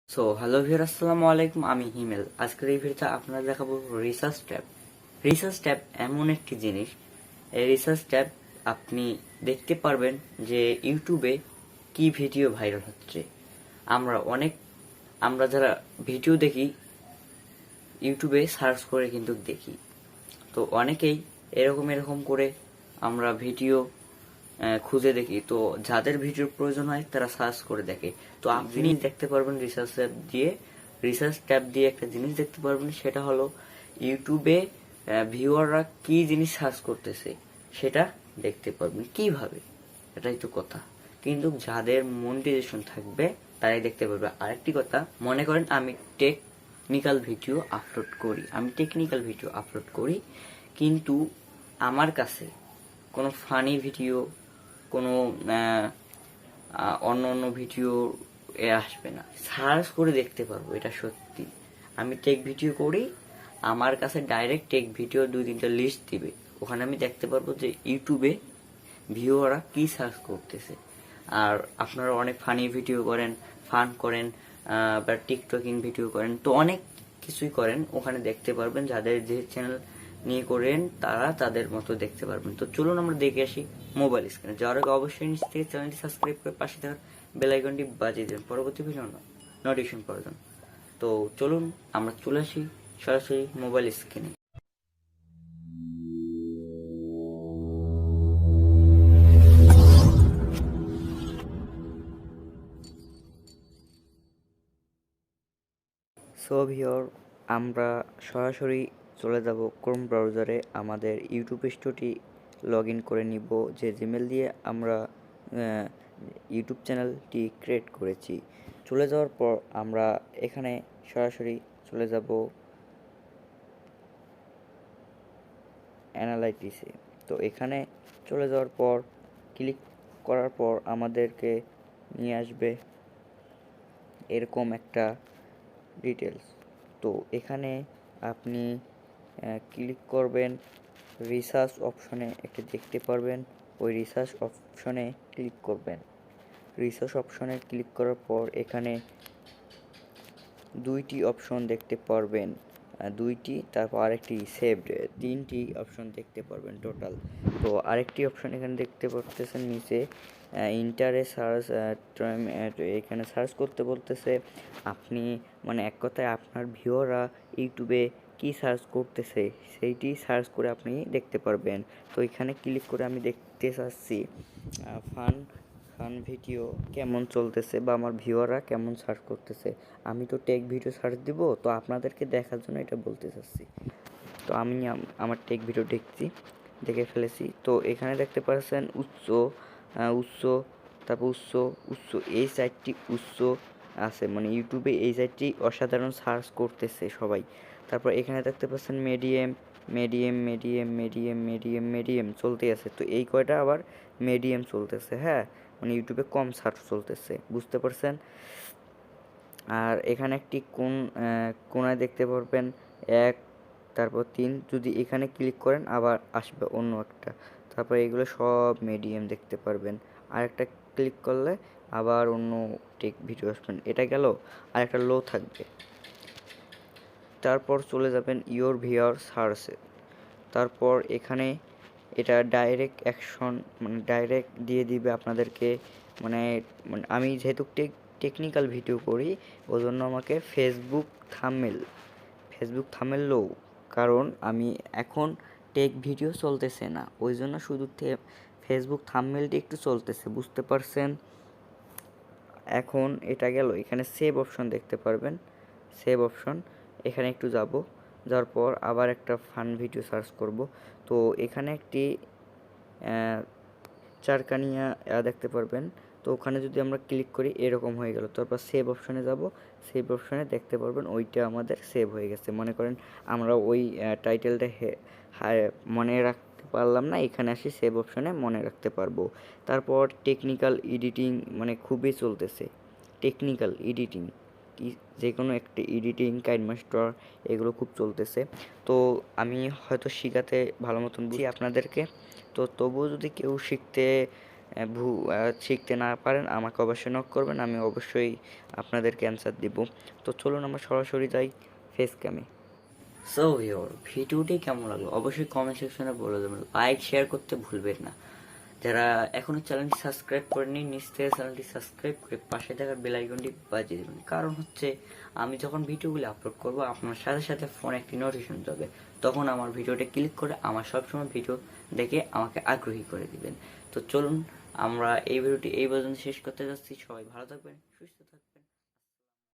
So hello viewer, আসসালামু আলাইকুম। আমি হিমেল। আজকের এই ভিডিওতে আপনারা দেখাবো রিসার্চ ট্যাব। রিসার্চ ট্যাব এমন একটি জিনিস, এই রিসার্চ ট্যাব আপনি দেখতে পারবেন যে ইউটিউবে কি ভিডিও ভাইরাল হচ্ছে। আমরা যারা ভিডিও দেখি ইউটিউবে সার্চ করে কিন্তু দেখি, তো অনেকেই এরকম করে আমরা ভিডিও খুঁজে দেখি। তো যাদের ভিডিওর প্রয়োজন হয় তারা সার্চ করে দেখে। তো আপনি দেখতে পারবেন রিসার্চ ট্যাব দিয়ে একটা জিনিস দেখতে পারবেন, সেটা হলো ইউটিউবে ভিউয়াররা কি জিনিস সার্চ করতেছে সেটা দেখতে পারবেন। কিভাবে, এটাই তো কথা। কিন্তু যাদের মনিটাইজেশন থাকবে তারাই দেখতে পারবে। আরেকটি কথা, মনে করেন আমি টেকনিক্যাল ভিডিও আপলোড করি, কিন্তু আমার কাছে কোনো ফানি ভিডিও, কোনো অন্য ভিডিও আসবে না। সার্চ করে দেখতে পারবো, এটা সত্যি। আমি টেক ভিডিও করি, আমার কাছে ডাইরেক্ট টেক ভিডিও 2-3টা লিস্ট দিবে, ওখানে আমি দেখতে পারবো যে ইউটিউবে ভিউয়াররা কি সার্চ করতেছে। আর আপনারা অনেক ফানি ভিডিও করেন, ফান করেন, বা টিকটকিং ভিডিও করেন, তো অনেক কিছুই করেন, ওখানে দেখতে পারবেন। যাদের যে চ্যানেল নিয়ে করেন তারা তাদের মতো দেখতে পারবেন। তো চলুন আমরা দেখে আসি মোবাইল স্ক্রিনে। যাওয়ার আগে অবশ্যই নিচ থেকে চ্যানেলটি সাবস্ক্রাইব করে পাশে থাকা বেল আইকনটি বাজিয়ে দেন পরবর্তী ভিডিও নোটিফিকেশন পাওয়ার জন্য। তো চলুন আমরা চলে আসি সরাসরি মোবাইল স্ক্রিনে। সো ভিউয়ার, আমরা সরাসরি চলে যাব ক্রোম ব্রাউজারে। আমাদের ইউটিউব স্টুডিওটি লগ ইন করে নিব, যে জিমেল দিয়ে আমরা ইউটিউব চ্যানেলটি ক্রিয়েট করেছি। চলে যাওয়ার পর আমরা এখানে সরাসরি চলে যাব অ্যানালাইটিসে। তো এখানে চলে যাওয়ার পর ক্লিক করার পর আমাদেরকে নিয়ে আসবে এরকম একটা ডিটেলস। তো এখানে আপনি ক্লিক করবেন, রিসার্চ অপশনে একটা দেখতে পারবেন, ওই রিসার্চ অপশনে ক্লিক করবেন। রিসার্চ অপশনে ক্লিক করার পর এখানে দুইটি অপশন দেখতে পারবেন, তারপর আরেকটি সেভড, 3টি অপশন দেখতে পারবেন টোটাল। তো আরেকটি অপশন এখানে দেখতে পারতেছেন নিচে ইন্টারে সার্চ, এখানে সার্চ করতে বলতেছে। আপনি মানে এক কথায় আপনার ভিউয়াররা ইউটিউবে কি সার্চ করতেছে সেইটি সার্চ করে আপনি দেখতে পারবেন। তো এখানে ক্লিক করে আমি দেখতে চাচ্ছি ফান ভিডিও কেমন চলতেছে বা আমার ভিউয়াররা কেমন সার্চ করতেছে। আমি তো টেক ভিডিও সার্চ দিব, তো আপনাদেরকে দেখার জন্য এটা বলতে চাচ্ছি। তো আমি আমার টেক ভিডিও দেখে ফেলেছি। তো এখানে দেখতে পাচ্ছেন উৎস, তারপর উৎস এই সাইটটি আছে, মানে ইউটিউবে এই সাইটটি অসাধারণ সার্চ করতেছে সবাই। তারপর এখানে দেখতে পাচ্ছেন মিডিয়াম চলতে আছে। তো এই কয়টা আবার মিডিয়াম চলতেছে, হ্যাঁ, মানে ইউটিউবে কম সার্চ চলতেছে, বুঝতে পারছেন। আর এখানে একটি কোণায় দেখতে পারবেন 1, তারপর 3, যদি এখানে ক্লিক করেন আবার আসবে অন্য একটা। তারপর এগুলো সব মিডিয়াম দেখতে পারবেন। আর একটা ক্লিক করলে আবার অন্য টেক ভিডিও আসবেন। এটা গেল, আর একটা লো থাকবে। তারপর চলে যাবেন ইওর ভিউয়ার সার্চে। তারপর এখানে এটা ডাইরেক্ট অ্যাকশন, মানে ডাইরেক্ট দিয়ে দিবে আপনাদেরকে। মানে আমি যেহেতু টেকনিক্যাল ভিডিও করি, ওই জন্য আমাকে ফেসবুক থাম্বনেল লো, কারণ আমি এখন টেক ভিডিও চলতেছে না, ওই জন্য শুধু ফেসবুক থাম্বনেলটি একটু চলতেছে, বুঝতে পারছেন। এখন এটা গেল, এখানে সেভ অপশন দেখতে পারবেন, সেভ অপশন এখানে একটু যাওয়ার পর আবার একটা ফান ভিডিও সার্চ করব। তো এখানে একটি চারকানিয়া দেখতে পারবেন। তো ওখানে যদি আমরা ক্লিক করি এরকম হয়ে গেল। তারপর সেভ অপশনে যাব, সেভ অপশনে দেখতে পারবেন ওইটা আমাদের সেভ হয়ে গেছে। মনে করেন আমরা ওই টাইটেলটা মনে রাখতে পারলাম না, এখানে আসি সেভ অপশনে মনে রাখতে পারবো। তারপর টেকনিক্যাল এডিটিং, মানে খুবই চলতেছে টেকনিক্যাল এডিটিং, যে কোনো একটা এডিটিং, কাইনমাস্টার, এগুলো খুব চলতেছে। তো আমি হয়তো শেখাতে ভালো মতন বুঝি আপনাদেরকে, তো তবুও যদি কেউ শিখতে শিখতে না পারেন আমাকে অবশ্যই নক করবেন, আমি অবশ্যই আপনাদেরকে অ্যান্সার দিব। তো চলুন আমরা সরাসরি যাই ফেস ক্যামে। সো ইয়োর ভিডিওটি কেমন লাগলো অবশ্যই কমেন্ট সেকশনে বলে দেবেন, লাইক শেয়ার করতে ভুলবেন না। যারা এখনো চ্যানেলটি সাবস্ক্রাইব করেনি নিচ থেকে চ্যানেলটি সাবস্ক্রাইব করে পাশে থাকার বেল আইকনটি বাজিয়ে দেবেন, কারণ হচ্ছে আমি যখন ভিডিওগুলি আপলোড করব আপনার সাথে সাথে ফোনে একটি নোটিফিকেশন যাবে, তখন আমার ভিডিওটা ক্লিক করে আমার সবসময় ভিডিও দেখে আমাকে আগ্রহী করে দিবেন। তো চলুন আমরা এই ভিডিওটি এই পর্যন্ত শেষ করতে যাচ্ছি। সবাই ভালো থাকবেন, সুস্থ থাকবেন।